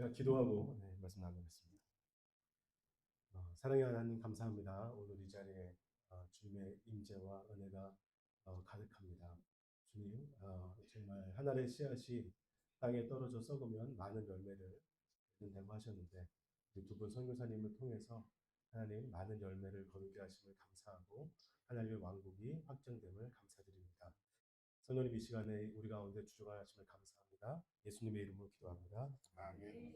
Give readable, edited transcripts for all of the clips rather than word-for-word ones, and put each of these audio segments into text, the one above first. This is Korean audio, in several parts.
제가 기도하고 말씀 나누겠습니다. 사랑의 하나님 감사합니다. 오늘 이 자리에 주님의 임재와 은혜가 가득합니다. 주님, 정말 하늘의 씨앗이 땅에 떨어져 썩으면 많은 열매를 맺는다고 하셨는데 두 분 선교사님을 통해서 하나님 많은 열매를 거두게 하심을 감사하고 하나님의 왕국이 확정됨을 감사드립니다. 성령님 이 시간에 우리 가운데 주존하심을 감사합니다. 예수님의 이름으로 기도합니다. 아멘.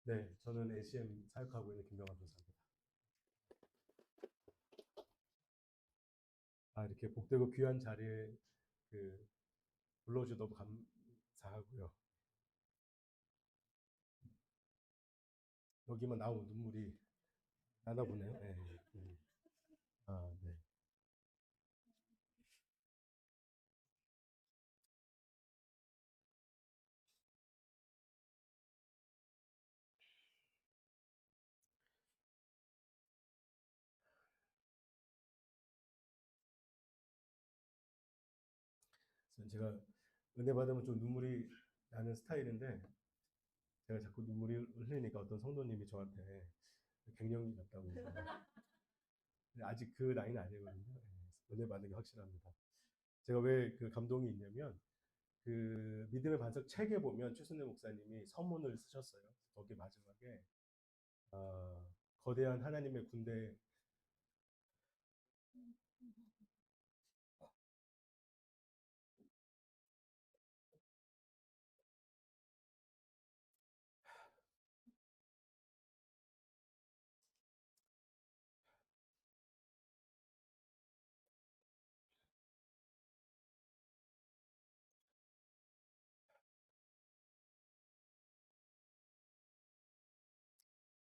네, 저는 ACM 사역하고 있는 김병환 교사입니다. 이렇게 복되고 귀한 자리에 불러주셔서 너무 감사하고요. 여기만 나오면 눈물이 나나 보네요. 네. 네. 제가 은혜 받으면 좀 눈물이 나는 스타일인데 제가 자꾸 눈물이 흘리니까 어떤 성도님이 저한테 갱년기 같다고. 아직 그 나이는 아니거든요. 은혜 받는 게 확실합니다. 제가 왜 그 감동이 있냐면 그 믿음의 반석 책에 보면 최순애 목사님이 서문을 쓰셨어요. 거기 마지막에 어, 거대한 하나님의 군대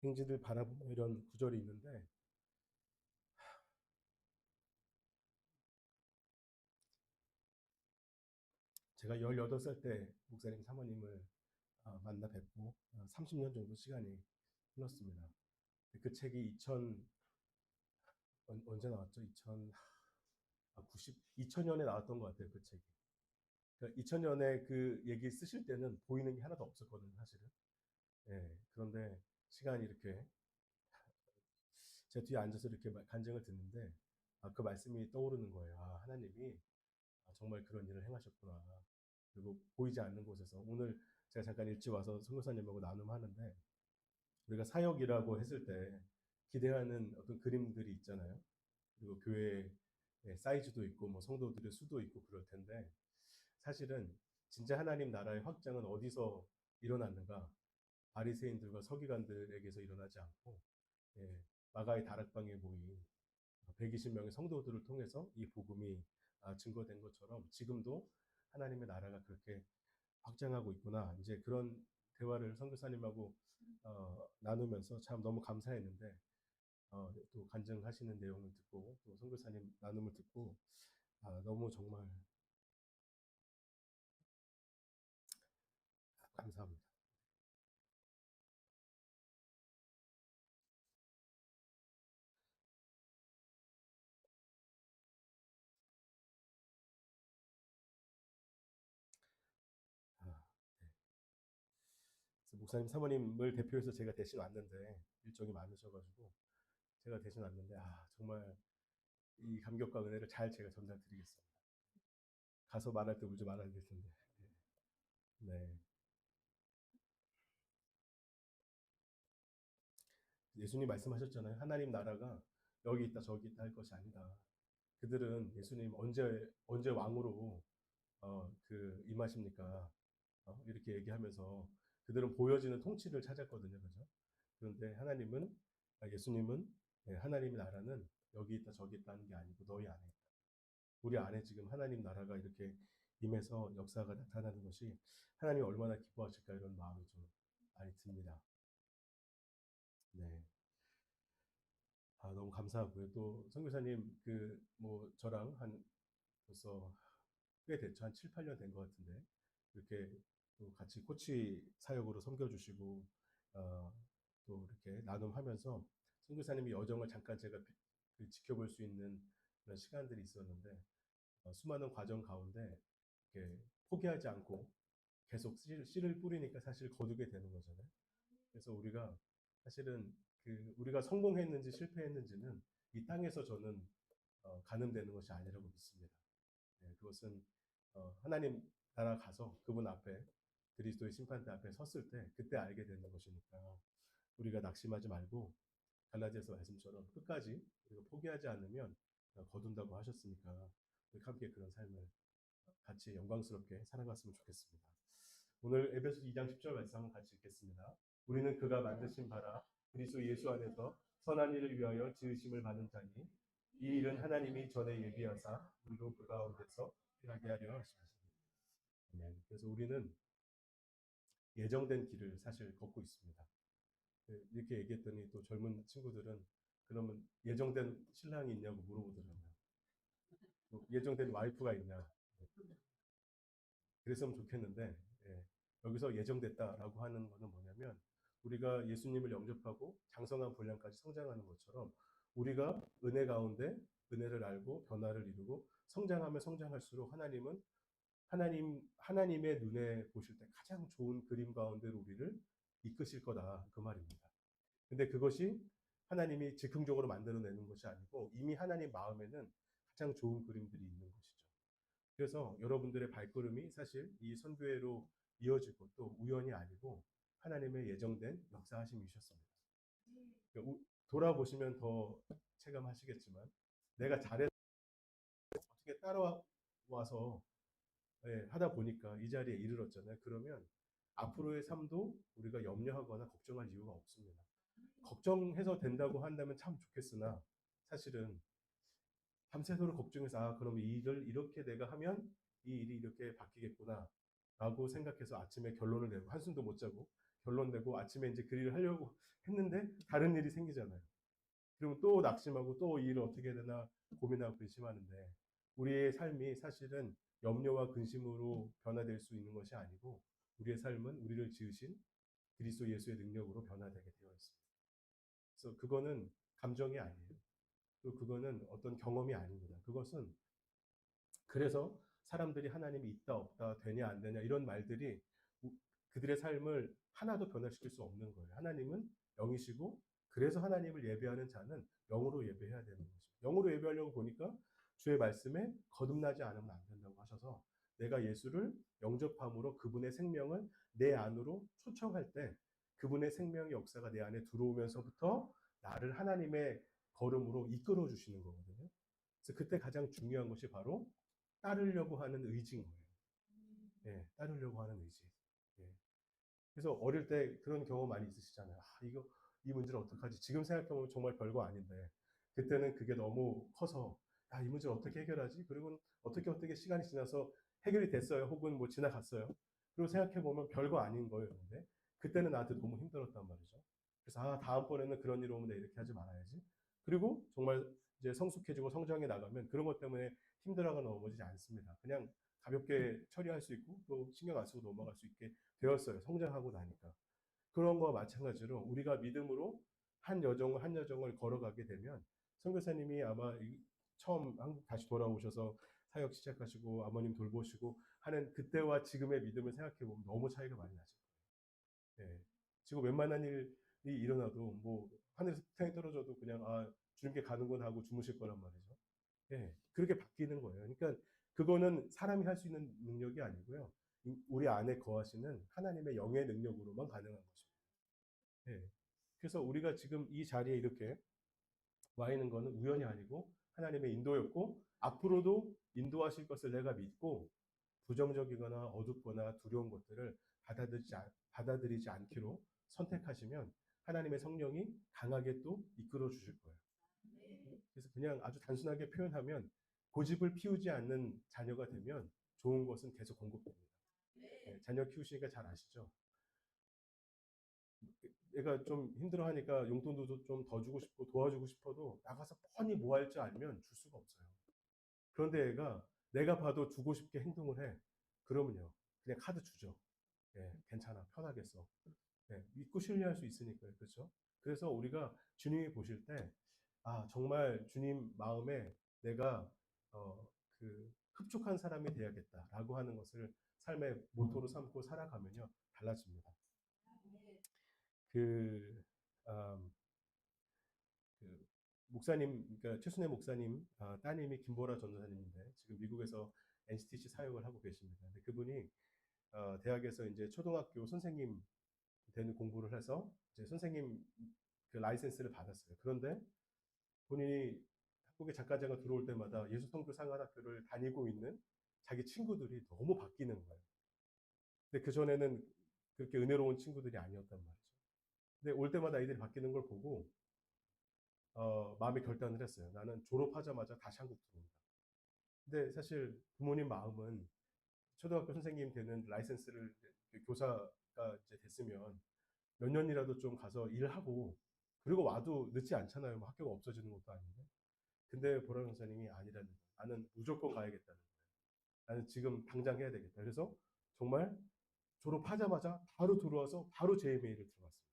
행진을 바라보는 이런 구절이 있는데 제가 18살 때 목사님 사모님을 만나 뵙고 30년 정도 시간이 흘렀습니다. 그 책이 2000 언제 나왔죠? 2000년에 나왔던 것 같아요. 그 책이. 그러니까 2000년에 그 얘기 쓰실 때는 보이는 게 하나도 없었거든요, 사실은. 그런데 시간이 이렇게 제 뒤에 앉아서 이렇게 간증을 듣는데 그 말씀이 떠오르는 거예요. 하나님이 정말 그런 일을 행하셨구나. 그리고 보이지 않는 곳에서 오늘 제가 잠깐 일찍 와서 선교사님하고 나눔하는데 우리가 사역이라고 했을 때 기대하는 어떤 그림들이 있잖아요. 그리고 교회의 사이즈도 있고 뭐 성도들의 수도 있고 그럴 텐데 사실은 진짜 하나님 나라의 확장은 어디서 일어났는가? 바리새인들과 서기관들에게서 일어나지 않고 마가의 다락방에 모인 120명의 성도들을 통해서 이 복음이 증거된 것처럼 지금도 하나님의 나라가 그렇게 확장하고 있구나. 이제 그런 대화를 선교사님하고 나누면서 참 너무 감사했는데 또 간증하시는 내용을 듣고 또 선교사님 나눔을 듣고 너무 정말 감사합니다. 아, 네. 그래서 목사님 사모님을 대표해서 제가 대신 왔는데 일정이 많으셔가지고 제가 대신 왔는데 정말 이 감격과 은혜를 잘 제가 전달드리겠습니다. 가서 말할 때 울지 말아야 될 텐데. 네. 예수님 말씀하셨잖아요. 하나님 나라가 여기 있다 저기 있다 할 것이 아니다. 그들은 예수님 언제 왕으로 임하십니까? 이렇게 얘기하면서 그들은 보여지는 통치를 찾았거든요, 그죠? 그런데 예수님은 하나님의 나라는 여기 있다 저기 있다 하는 게 아니고 너희 안에 있다. 우리 안에 지금 하나님 나라가 이렇게 임해서 역사가 나타나는 것이 하나님이 얼마나 기뻐하실까 이런 마음이 좀 많이 듭니다. 네. 너무 감사하고요. 또 선교사님 뭐 저랑 한 벌써 꽤 됐죠. 한 7, 8년 된 것 같은데 이렇게 또 같이 코치 사역으로 섬겨주시고 어, 또 이렇게 나눔하면서 선교사님의 여정을 잠깐 제가 지켜볼 수 있는 그런 시간들이 있었는데 수많은 과정 가운데 이렇게 포기하지 않고 계속 씨를 뿌리니까 사실 거두게 되는 거잖아요. 그래서 우리가 사실은 우리가 성공했는지 실패했는지는 이 땅에서 저는 가늠되는 것이 아니라고 믿습니다. 그것은 하나님 나라 가서 그분 앞에 그리스도의 심판대 앞에 섰을 때 그때 알게 되는 것이니까 우리가 낙심하지 말고 갈라디아서 말씀처럼 끝까지 우리가 포기하지 않으면 거둔다고 하셨으니까 우리 함께 그런 삶을 같이 영광스럽게 살아갔으면 좋겠습니다. 오늘 에베소 2장 10절 말씀 한번 같이 읽겠습니다. 우리는 그가 만드신 바라 그리스도 예수 안에서 선한 일을 위하여 지으심을 받은 자니 이 일은 하나님이 전에 예비하사 우리로 그 가운데서 일하게 하려 하십니다. 그래서 우리는 예정된 길을 사실 걷고 있습니다. 이렇게 얘기했더니 또 젊은 친구들은 그러면 예정된 신랑이 있냐고 물어보더라고요. 예정된 와이프가 있냐. 그랬으면 좋겠는데 여기서 예정됐다라고 하는 것은 뭐냐면 우리가 예수님을 영접하고 장성한 분량까지 성장하는 것처럼 우리가 은혜 가운데 은혜를 알고 변화를 이루고 성장하면 성장할수록 하나님의 눈에 보실 때 가장 좋은 그림 가운데로 우리를 이끄실 거다 그 말입니다. 근데 그것이 하나님이 즉흥적으로 만들어내는 것이 아니고 이미 하나님 마음에는 가장 좋은 그림들이 있는 것이죠. 그래서 여러분들의 발걸음이 사실 이 선교회로 이어질 것도 우연이 아니고 하나님의 예정된 역사하심이셨습니다. 돌아보시면 더 체감하시겠지만 내가 잘해서 어떻게 따라와서 하다 보니까 이 자리에 이르렀잖아요. 그러면 앞으로의 삶도 우리가 염려하거나 걱정할 이유가 없습니다. 걱정해서 된다고 한다면 참 좋겠으나 사실은 밤새도록 걱정해서 그럼 이 일을 이렇게 내가 하면 이 일이 이렇게 바뀌겠구나 라고 생각해서 아침에 결론을 내고 한숨도 못 자고 결론 내고 아침에 이제 그 일을 하려고 했는데 다른 일이 생기잖아요. 그러면 또 낙심하고 또 이 일을 어떻게 해야 되나 고민하고 근심하는데 우리의 삶이 사실은 염려와 근심으로 변화될 수 있는 것이 아니고 우리의 삶은 우리를 지으신 그리스도 예수의 능력으로 변화되게 되어 있습니다. 그래서 그거는 감정이 아니에요. 또 그거는 어떤 경험이 아닙니다. 그것은 그래서 사람들이 하나님이 있다 없다 되냐 안 되냐 이런 말들이 그들의 삶을 하나도 변화시킬 수 없는 거예요. 하나님은 영이시고 그래서 하나님을 예배하는 자는 영으로 예배해야 되는 것입니다. 영으로 예배하려고 보니까 주의 말씀에 거듭나지 않으면 안 된다고 하셔서 내가 예수를 영접함으로 그분의 생명을 내 안으로 초청할 때 그분의 생명의 역사가 내 안에 들어오면서부터 나를 하나님의 걸음으로 이끌어 주시는 거거든요. 그래서 그때 가장 중요한 것이 바로 따르려고 하는 의지인 거예요. 따르려고 하는 의지. 예. 그래서 어릴 때 그런 경험 많이 있으시잖아요. 이 문제를 어떡하지? 지금 생각해보면 정말 별거 아닌데, 그때는 그게 너무 커서, 이 문제를 어떻게 해결하지? 그리고 어떻게 시간이 지나서 해결이 됐어요. 혹은 뭐 지나갔어요. 그리고 생각해보면 별거 아닌 거였는데, 그때는 나한테 너무 힘들었단 말이죠. 그래서, 다음번에는 그런 일 오면 이렇게 하지 말아야지. 그리고 정말 이제 성숙해지고 성장해 나가면 그런 것 때문에 힘들어하거나 넘어지지 않습니다. 그냥 가볍게 처리할 수 있고 또 신경 안 쓰고 넘어갈 수 있게 되었어요. 성장하고 나니까. 그런 거와 마찬가지로 우리가 믿음으로 한 여정을 걸어가게 되면 선교사님이 아마 처음 한국 다시 돌아오셔서 사역 시작하시고 아버님 돌보시고 하는 그때와 지금의 믿음을 생각해 보면 너무 차이가 많이 나죠. 예. 지금 웬만한 일이 일어나도 뭐 하늘에서 폭탄이 떨어져도 그냥 주님께 가는군 하고 주무실 거란 말이죠. 그렇게 바뀌는 거예요. 그러니까 그거는 사람이 할 수 있는 능력이 아니고요. 우리 안에 거하시는 하나님의 영의 능력으로만 가능한 것입니다. 그래서 우리가 지금 이 자리에 이렇게 와 있는 것은 우연이 아니고 하나님의 인도였고 앞으로도 인도하실 것을 내가 믿고 부정적이거나 어둡거나 두려운 것들을 받아들이지 않기로 선택하시면 하나님의 성령이 강하게 또 이끌어 주실 거예요. 그래서 그냥 아주 단순하게 표현하면 고집을 피우지 않는 자녀가 되면 좋은 것은 계속 공급됩니다. 자녀 키우시니까 잘 아시죠? 애가 좀 힘들어하니까 용돈도 좀 더 주고 싶고 도와주고 싶어도 나가서 뻔히 뭐 할 줄 알면 줄 수가 없어요. 그런데 애가 내가 봐도 주고 싶게 행동을 해. 그러면요. 그냥 카드 주죠. 괜찮아. 편하게 써. 믿고 신뢰할 수 있으니까요. 그렇죠? 그래서 우리가 주님이 보실 때 정말 주님 마음에 내가 어, 흡족한 사람이 되어야겠다라고 하는 것을 삶의 모토로 삼고 살아가면요 달라집니다. 그, 음, 그 목사님, 그러니까 최순애 목사님 따님이 김보라 전도사님인데 지금 미국에서 NCTC 사역을 하고 계십니다. 근데 그분이 대학에서 이제 초등학교 선생님 되는 공부를 해서 이제 선생님 그 라이센스를 받았어요. 그런데 본인이 한국에 작가제가 들어올 때마다 예수성교 상한학교를 다니고 있는 자기 친구들이 너무 바뀌는 거예요. 근데 그 전에는 그렇게 은혜로운 친구들이 아니었단 말이죠. 근데 올 때마다 아이들이 바뀌는 걸 보고 마음의 결단을 했어요. 나는 졸업하자마자 다시 한국 들어온다. 근데 사실 부모님 마음은 초등학교 선생님 되는 라이센스를 교사가 이제 됐으면 몇 년이라도 좀 가서 일하고 그리고 와도 늦지 않잖아요. 뭐 학교가 없어지는 것도 아닌데. 근데 보라 강사님이 아니라는 거예요. 나는 무조건 가야겠다는 거예요. 나는 지금 당장 해야 되겠다. 그래서 정말 졸업하자마자 바로 들어와서 바로 JMA를 들어갔습니다.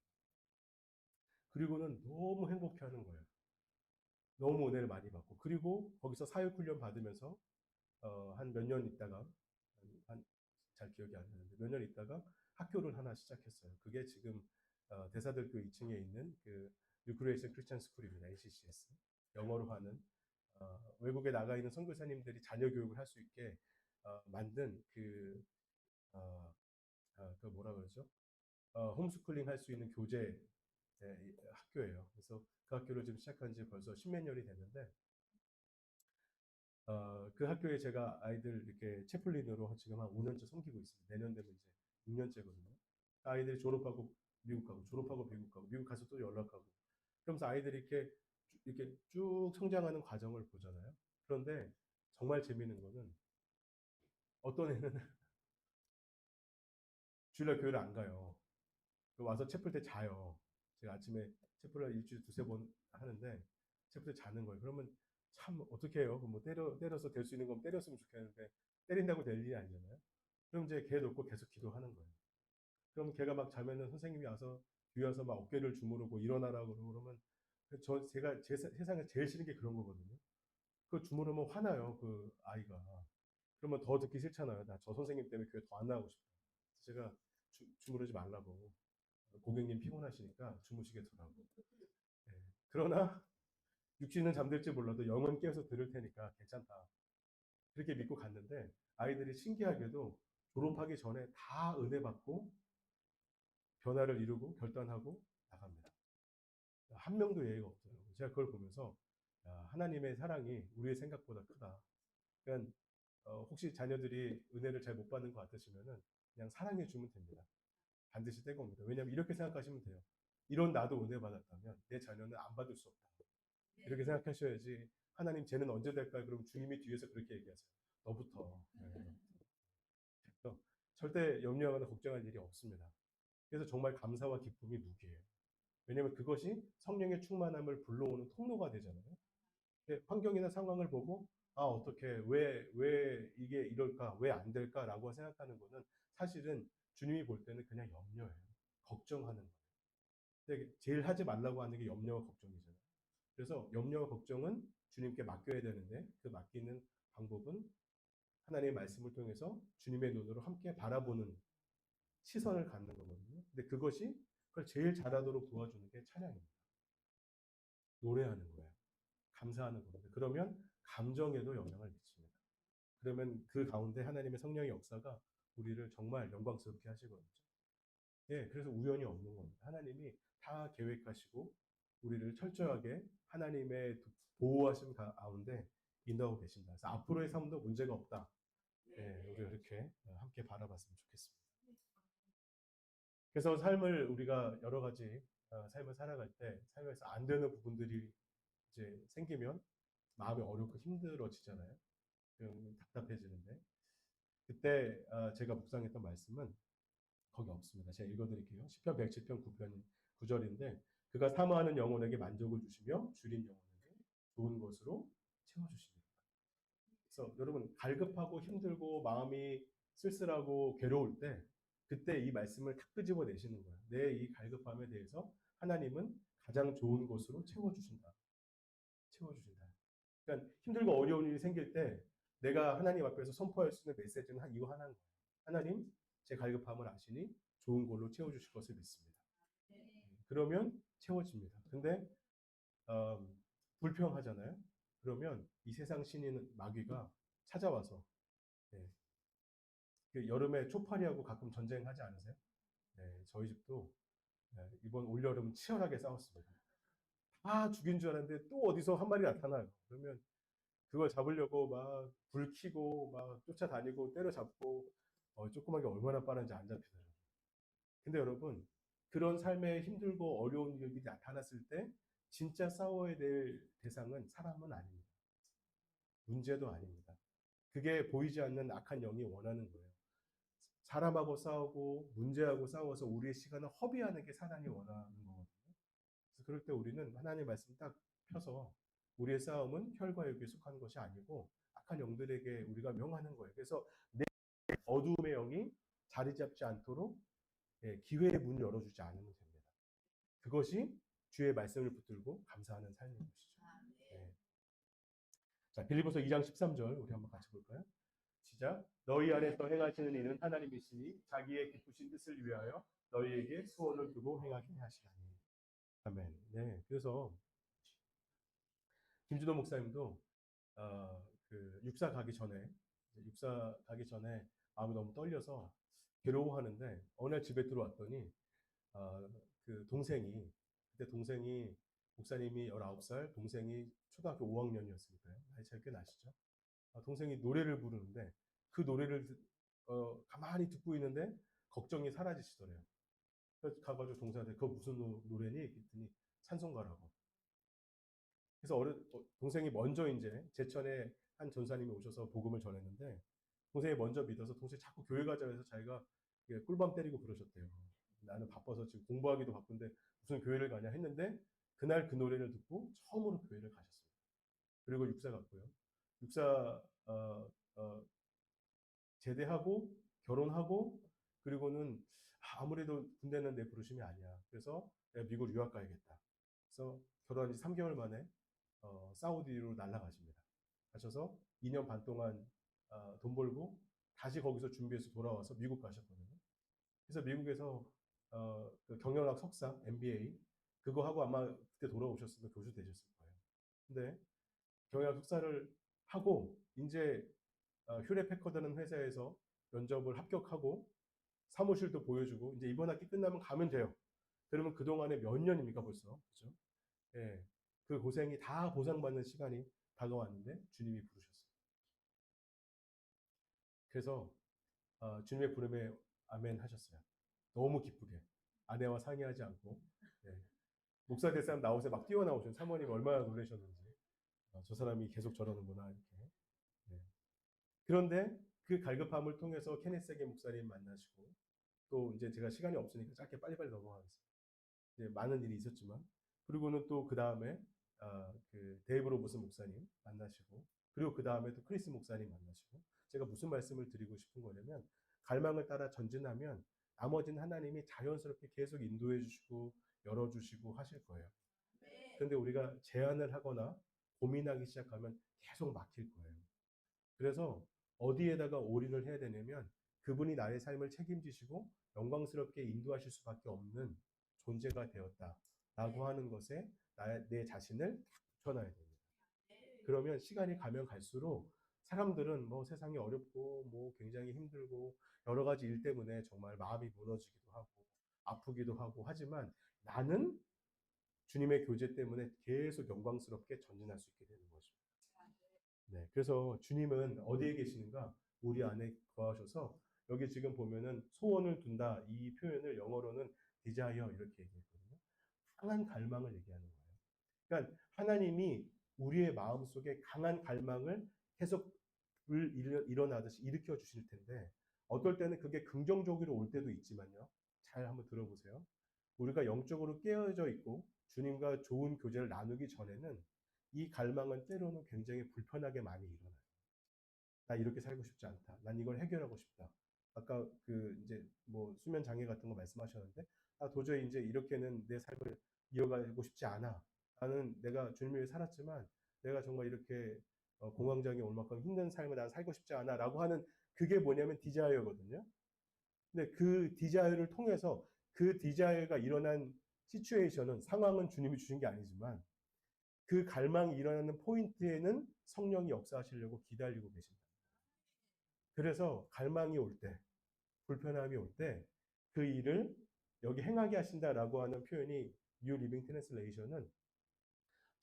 그리고는 너무 행복해하는 거예요. 너무 은혜를 많이 받고 그리고 거기서 사역훈련 받으면서 한 몇 년 있다가 잘 기억이 안 나는데 몇 년 있다가 학교를 하나 시작했어요. 그게 지금 대사들교 2층에 있는 그 뉴크리에이션 크리스천 스쿨입니다. NCCS 영어로 하는 외국에 나가 있는 선교사님들이 자녀 교육을 할 수 있게 만든 그 뭐라 그러죠? 홈스쿨링 할 수 있는 교재 학교예요. 그래서 그 학교를 지금 시작한 지 벌써 십몇 년이 됐는데 그 학교에 제가 아이들 이렇게 채플린으로 지금 한 5년째 섬기고 있습니다. 내년 되면 이제 6년째거든요. 아이들이 졸업하고 미국 가고 졸업하고 미국 가고 미국 가서 또 연락하고 그러면서 아이들이 이렇게 쭉 성장하는 과정을 보잖아요. 그런데 정말 재미있는 거는 어떤 애는 주일날 교회를 안 가요. 와서 채플 때 자요. 제가 아침에 채플을 일주일에 두세 번 하는데 채플 때 자는 거예요. 그러면 참 어떻게 해요? 뭐 때려서 될 수 있는 건 때렸으면 좋겠는데 때린다고 될 일이 아니잖아요. 그럼 이제 걔 놓고 계속 기도하는 거예요. 그럼 걔가 막 자면은 선생님이 와서 뒤에 와서 막 어깨를 주무르고 일어나라고 그러면 제가 세상에 제일 싫은 게 그런 거거든요. 그 주무르면 화나요, 그 아이가. 그러면 더 듣기 싫잖아요. 나 저 선생님 때문에 교회 더 안 나가고 싶다. 제가 주무르지 말라고. 고객님 피곤하시니까 주무시게 두라고. 예. 그러나 육신은 잠들지 몰라도 영은 깨어서 들을 테니까 괜찮다. 그렇게 믿고 갔는데 아이들이 신기하게도 졸업하기 전에 다 은혜 받고 변화를 이루고 결단하고 나갑니다. 한 명도 예외가 없더라고요. 제가 그걸 보면서 하나님의 사랑이 우리의 생각보다 크다. 그러니까 혹시 자녀들이 은혜를 잘 못 받는 것 같으시면은 그냥 사랑해 주면 됩니다. 반드시 때가 옵니다. 왜냐하면 이렇게 생각하시면 돼요. 이런 나도 은혜 받았다면 내 자녀는 안 받을 수 없다. 이렇게 생각하셔야지 하나님 쟤는 언제 될까요? 그럼 주님이 뒤에서 그렇게 얘기하세요. 너부터. 네. 그래서 절대 염려하거나 걱정할 일이 없습니다. 그래서 정말 감사와 기쁨이 무기예요. 왜냐하면 그것이 성령의 충만함을 불러오는 통로가 되잖아요. 환경이나 상황을 보고 어떻게 왜 이게 이럴까 왜 안 될까라고 생각하는 거는 사실은 주님이 볼 때는 그냥 염려예요. 걱정하는 거예요. 근데 제일 하지 말라고 하는 게 염려와 걱정이잖아요. 그래서 염려와 걱정은 주님께 맡겨야 되는데 그 맡기는 방법은 하나님의 말씀을 통해서 주님의 눈으로 함께 바라보는 시선을 갖는 거거든요. 근데 그걸 제일 잘하도록 도와주는 게 찬양입니다. 노래하는 거예요. 감사하는 겁니다. 그러면 감정에도 영향을 미칩니다. 그러면 그 가운데 하나님의 성령의 역사가 우리를 정말 영광스럽게 하시거든요. 예, 그래서 우연이 없는 겁니다. 하나님이 다 계획하시고 우리를 철저하게 하나님의 보호하심 가운데 인도하고 계신다. 그래서 앞으로의 삶도 문제가 없다. 예, 우리 이렇게 함께 바라봤으면 좋겠습니다. 그래서 삶을 우리가 여러 가지 삶을 살아갈 때 삶에서 안 되는 부분들이 이제 생기면 마음이 어렵고 힘들어지잖아요. 답답해지는데 그때 제가 묵상했던 말씀은 거기 없습니다. 제가 읽어드릴게요. 시편 107편 9편 9절인데 그가 사모하는 영혼에게 만족을 주시며 줄인 영혼에게 좋은 것으로 채워주십니다. 그래서 여러분 갈급하고 힘들고 마음이 쓸쓸하고 괴로울 때 그때 이 말씀을 탁 끄집어 내시는 거예요. 내 이 갈급함에 대해서 하나님은 가장 좋은 것으로 채워주신다. 채워주신다. 그러니까 힘들고 어려운 일이 생길 때 내가 하나님 앞에서 선포할 수 있는 메시지는 이거 하나인 거예요. 하나님, 제 갈급함을 아시니 좋은 걸로 채워주실 것을 믿습니다. 그러면 채워집니다. 근데 불평하잖아요. 그러면 이 세상 신인 마귀가 찾아와서, 예, 그 여름에 초파리하고 가끔 전쟁하지 않으세요? 네, 저희 집도 이번 올여름 치열하게 싸웠습니다. 다 죽인 줄 알았는데 또 어디서 한 마리 나타나요. 그러면 그걸 잡으려고 막 불 켜고 막 쫓아다니고 때려잡고 조그맣게 얼마나 빠른지 안 잡히더라고요. 근데 여러분, 그런 삶에 힘들고 어려운 일이 나타났을 때 진짜 싸워야 될 대상은 사람은 아닙니다. 문제도 아닙니다. 그게 보이지 않는 악한 영이 원하는 거예요. 사람하고 싸우고 문제하고 싸워서 우리의 시간을 허비하는 게 사단이 원하는 거거든요. 그래서 그럴 때 우리는 하나님의 말씀 딱 펴서 우리의 싸움은 혈과 육에 속하는 것이 아니고 악한 영들에게 우리가 명하는 거예요. 그래서 내 어두움의 영이 자리 잡지 않도록 기회의 문을 열어주지 않으면 됩니다. 그것이 주의 말씀을 붙들고 감사하는 삶인 것이죠. 네. 자, 빌립보서 2장 13절 우리 한번 같이 볼까요? 시작. 너희 안에서 행하시는 이는 하나님이시니 자기의 기쁘신 뜻을 위하여 너희에게 소원을 두고 행하게 하시나니. 아멘. 네. 그래서 김준호 목사님도 육사 가기 전에 마음이 너무 떨려서 괴로워하는데 어느 날 집에 들어왔더니 그 그때 동생이 목사님이 19살, 동생이 초등학교 5학년이었으니까요. 나이 차이 꽤 나시죠? 동생이 노래를 부르는데 그 노래를 가만히 듣고 있는데 걱정이 사라지시더래요. 그래서 가가지고 동생한테 그거 무슨 노래니? 그랬더니 찬송가라고. 그래서 동생이 먼저 이제 제천에 한 전사님이 오셔서 복음을 전했는데 동생이 먼저 믿어서 동생이 자꾸 교회 가자 해서 자기가 꿀밤 때리고 그러셨대요. 나는 바빠서 지금 공부하기도 바쁜데 무슨 교회를 가냐 했는데 그날 그 노래를 듣고 처음으로 교회를 가셨습니다. 그리고 육사 갔고요. 육사 제대하고 결혼하고 그리고는 아무래도 군대는 내 부르심이 아니야. 그래서 내가 미국 유학 가야겠다. 그래서 결혼한 지 3개월 만에 사우디로 날아가십니다. 가셔서 2년 반 동안 돈 벌고 다시 거기서 준비해서 돌아와서 미국 가셨거든요. 그래서 미국에서 그 경영학 석사 MBA 그거 하고 아마 그때 돌아오셨으면 교수 되셨을 거예요. 근데 경영학 석사를 하고 이제 휴렛 패커드는 회사에서 면접을 합격하고 사무실도 보여주고 이제 이번 학기 끝나면 가면 돼요. 그러면 그동안에 몇 년입니까 벌써? 그죠? 예. 그 고생이 다 보상받는 시간이 다가왔는데 주님이 부르셨어요. 그래서 주님의 부름에 아멘 하셨어요. 너무 기쁘게. 아내와 상의하지 않고. 예. 목사 될 사람 나오세요. 막 뛰어나오셔요. 사모님 얼마나 놀라셨는지. 저 사람이 계속 저러는구나. 이렇게. 예. 그런데 그 갈급함을 통해서 케네세게 목사님 만나시고 또 이제 제가 시간이 없으니까 짧게 빨리빨리 넘어가겠습니다. 이제 많은 일이 있었지만 그리고는 또 그 다음에 그 데이브 로버스 목사님 만나시고 그리고 그 다음에 또 크리스 목사님 만나시고 제가 무슨 말씀을 드리고 싶은 거냐면 갈망을 따라 전진하면 나머지는 하나님이 자연스럽게 계속 인도해 주시고 열어주시고 하실 거예요. 그런데 우리가 제한을 하거나 고민하기 시작하면 계속 막힐 거예요. 그래서 어디에다가 올인을 해야 되냐면 그분이 나의 삶을 책임지시고 영광스럽게 인도하실 수밖에 없는 존재가 되었다라고 하는 것에 내 자신을 붙여놔야 됩니다. 그러면 시간이 가면 갈수록 사람들은 뭐 세상이 어렵고 뭐 굉장히 힘들고 여러 가지 일 때문에 정말 마음이 무너지기도 하고 아프기도 하고 하지만 나는 주님의 교제 때문에 계속 영광스럽게 전진할 수 있게 되는 것입니다. 네, 그래서 주님은 어디에 계시는가? 우리 안에 거하셔서 여기 지금 보면은 소원을 둔다 이 표현을 영어로는 desire 이렇게 얘기했거든요. 강한 갈망을 얘기하는 거예요. 그러니까 하나님이 우리의 마음 속에 강한 갈망을 계속 일어나듯이 일으켜 주실 텐데 어떨 때는 그게 긍정적으로 올 때도 있지만요. 잘 한번 들어보세요. 우리가 영적으로 깨어져 있고 주님과 좋은 교제를 나누기 전에는 이 갈망은 때로는 굉장히 불편하게 많이 일어나요. 나 이렇게 살고 싶지 않다. 난 이걸 해결하고 싶다. 아까 그 이제 뭐 수면 장애 같은 거 말씀하셨는데 도저히 이제 이렇게는 내 삶을 이어가고 싶지 않아. 나는 내가 주님을 위해 살았지만 내가 정말 이렇게 공황장애 올 만큼 힘든 삶을 난 살고 싶지 않아라고 하는 그게 뭐냐면 디자이어거든요. 근데 그 디자이어를 통해서 그 디자이어가 일어난 시츄에이션은 상황은 주님이 주신 게 아니지만 그 갈망이 일어나는 포인트에는 성령이 역사하시려고 기다리고 계신다. 그래서 갈망이 올 때, 불편함이 올 때 그 일을 여기 행하게 하신다라고 하는 표현이 New Living Translation은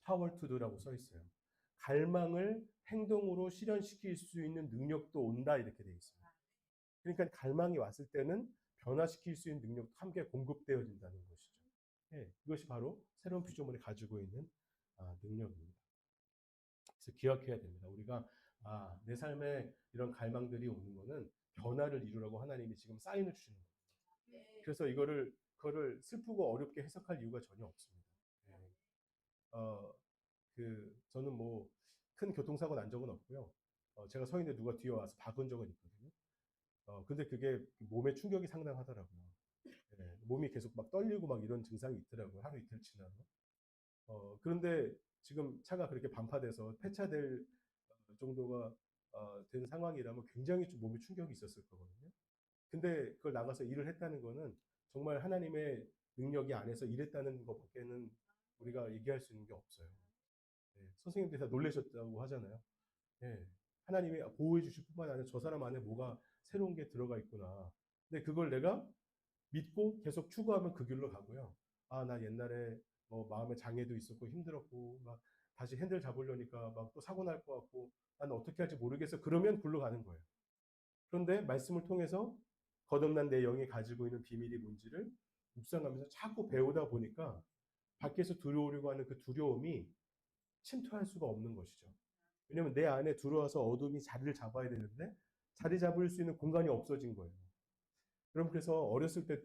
power to do라고 써 있어요. 갈망을 행동으로 실현시킬 수 있는 능력도 온다 이렇게 돼 있어요. 그러니까 갈망이 왔을 때는 변화시킬 수 있는 능력도 함께 공급되어진다는 것이죠. 예, 이것이 바로 새로운 피조물이 가지고 있는 능력입니다. 그래서 기억해야 됩니다. 우리가 내 삶에 이런 갈망들이 오는 거는 변화를 이루라고 하나님이 지금 사인을 주시는 거예요. 그래서 그거를 슬프고 어렵게 해석할 이유가 전혀 없습니다. 예. 저는 뭐 큰 교통사고 난 적은 없고요. 제가 서 있는데 누가 뒤에 와서 박은 적은 있거든요. 근데 그게 몸에 충격이 상당하더라고요. 예, 몸이 계속 막 떨리고 막 이런 증상이 있더라고요. 하루 이틀 지나면. 그런데 지금 차가 그렇게 반파돼서 폐차될 정도가 된 상황이라면 굉장히 좀 몸에 충격이 있었을 거거든요. 근데 그걸 나가서 일을 했다는 거는 정말 하나님의 능력이 안에서 일했다는 것밖에는 우리가 얘기할 수 있는 게 없어요. 예, 선생님들이 다 놀라셨다고 하잖아요. 예, 하나님이 보호해 주실 뿐만 아니라 저 사람 안에 뭐가 새로운 게 들어가 있구나. 근데 그걸 내가 믿고 계속 추구하면 그 길로 가고요. 나 옛날에 뭐 마음의 장애도 있었고 힘들었고 막 다시 핸들 잡으려니까 막 또 사고 날 것 같고 난 어떻게 할지 모르겠어. 그러면 굴러 가는 거예요. 그런데 말씀을 통해서 거듭난 내 영이 가지고 있는 비밀이 뭔지를 묵상하면서 자꾸 배우다 보니까 밖에서 들어오려고 하는 그 두려움이 침투할 수가 없는 것이죠. 왜냐면 내 안에 들어와서 어둠이 자리를 잡아야 되는데 자리 잡을 수 있는 공간이 없어진 거예요. 그럼 그래서 어렸을 때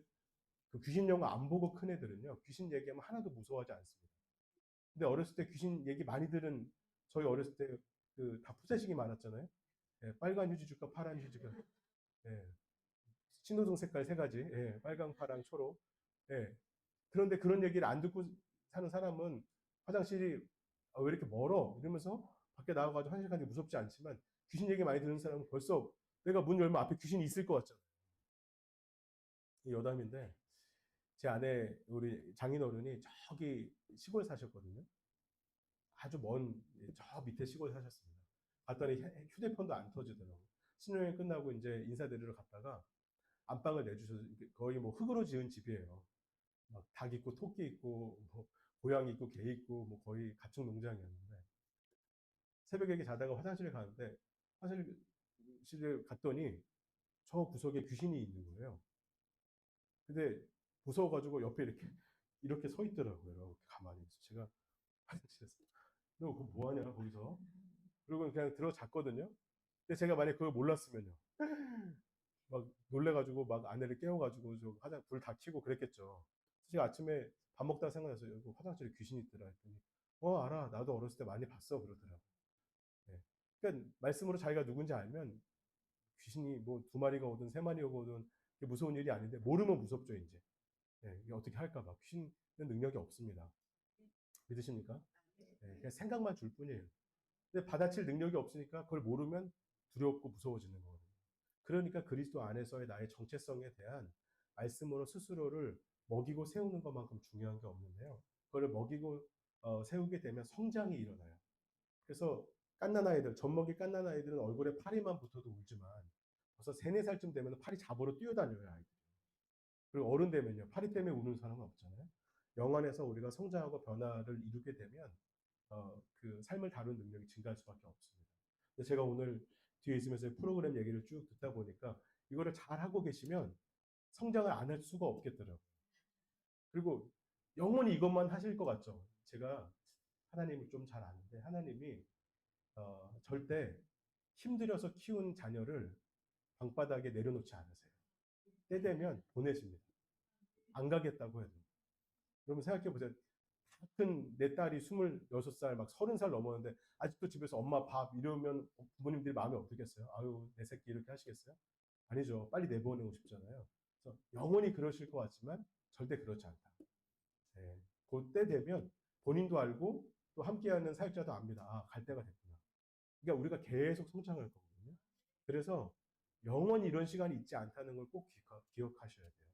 그 귀신 영화 안 보고 큰 애들은요, 귀신 얘기하면 하나도 무서워하지 않습니다. 근데 어렸을 때 귀신 얘기 많이 들은, 저희 어렸을 때 그 다 푸세식이 많았잖아요. 예, 빨간 휴지 줄까, 파란 휴지 줄까. 예, 신호등 색깔 세 가지. 예, 빨강, 파랑, 초록. 예. 그런데 그런 얘기를 안 듣고 사는 사람은 화장실이 왜 이렇게 멀어? 이러면서 밖에 나와가지고 화장실 가는 게 무섭지 않지만 귀신 얘기 많이 듣는 사람은 벌써 내가 문 열면 앞에 귀신이 있을 것 같잖아요. 여담인데 제 아내 우리 장인어른이 저기 시골 사셨거든요. 아주 저 밑에 시골 사셨습니다. 갔더니 휴대폰도 안 터지더라고요. 신혼여행 끝나고 이제 인사드리러 갔다가 안방을 내주셔서 거의 뭐 흙으로 지은 집이에요. 막 닭 있고 토끼 있고 뭐 고양이 있고 개 있고 뭐 거의 가축 농장이었는데 새벽에 자다가 화장실에 가는데 화장실에 갔더니 저 구석에 귀신이 있는 거예요. 근데 무서워가지고 옆에 이렇게 서 있더라고요. 이렇게 가만히 있어. 제가 화장실에서 너 그거 뭐 하냐 거기서? 그리고 그냥 들어잤거든요. 근데 제가 만약 그걸 몰랐으면요. 막 놀래가지고 막 아내를 깨워가지고 저 화장 불 다 켜고 그랬겠죠. 제가 아침에 밥 먹다가 생각났어요. 여기 화장실에 귀신이 있더라 했더니 알아. 나도 어렸을 때 많이 봤어 그러더라고. 예. 그러니까 말씀으로 자기가 누군지 알면 귀신이 뭐 두 마리가 오든 세 마리가 오든 무서운 일이 아닌데 모르면 무섭죠 이제. 예, 이게 어떻게 할까봐 귀신은 능력이 없습니다. 믿으십니까? 예, 그냥 생각만 줄 뿐이에요. 근데 받아칠 능력이 없으니까 그걸 모르면 두렵고 무서워지는 거거든요. 그러니까 그리스도 안에서의 나의 정체성에 대한 말씀으로 스스로를 먹이고 세우는 것만큼 중요한 게 없는데요. 그걸 먹이고 세우게 되면 성장이 일어나요. 그래서 갓난 아이들, 젖먹이 갓난 아이들은 얼굴에 파리만 붙어도 울지만 벌써 3, 4살쯤 되면 팔이 잡으러 뛰어다녀요, 아이들이. 그리고 어른 되면요, 파리 때문에 우는 사람은 없잖아요. 영 안에서 우리가 성장하고 변화를 이루게 되면 그 삶을 다루는 능력이 증가할 수밖에 없습니다. 근데 제가 오늘 뒤에 있으면서 프로그램 얘기를 쭉 듣다 보니까 이거를 잘 하고 계시면 성장을 안 할 수가 없겠더라고요. 그리고 영원히 이것만 하실 것 같죠. 제가 하나님을 좀 잘 아는데 하나님이 절대 힘들여서 키운 자녀를 방바닥에 내려놓지 않으세요. 때 되면 보내십니다. 안 가겠다고 해도. 그러면 생각해 보세요. 큰 내 딸이 26살, 막 30살 넘었는데 아직도 집에서 엄마 밥 이러면 부모님들이 마음이 어떻겠어요? 아유, 내 새끼 이렇게 하시겠어요? 아니죠. 빨리 내보내고 싶잖아요. 그래서 영원히 그러실 것 같지만 절대 그렇지 않다. 네. 그때 되면 본인도 알고 또 함께하는 사역자도 압니다. 갈 때가 됐구나. 그러니까 우리가 계속 성장할 거거든요. 그래서 영원히 이런 시간이 있지 않다는 걸 꼭 기억하셔야 돼요.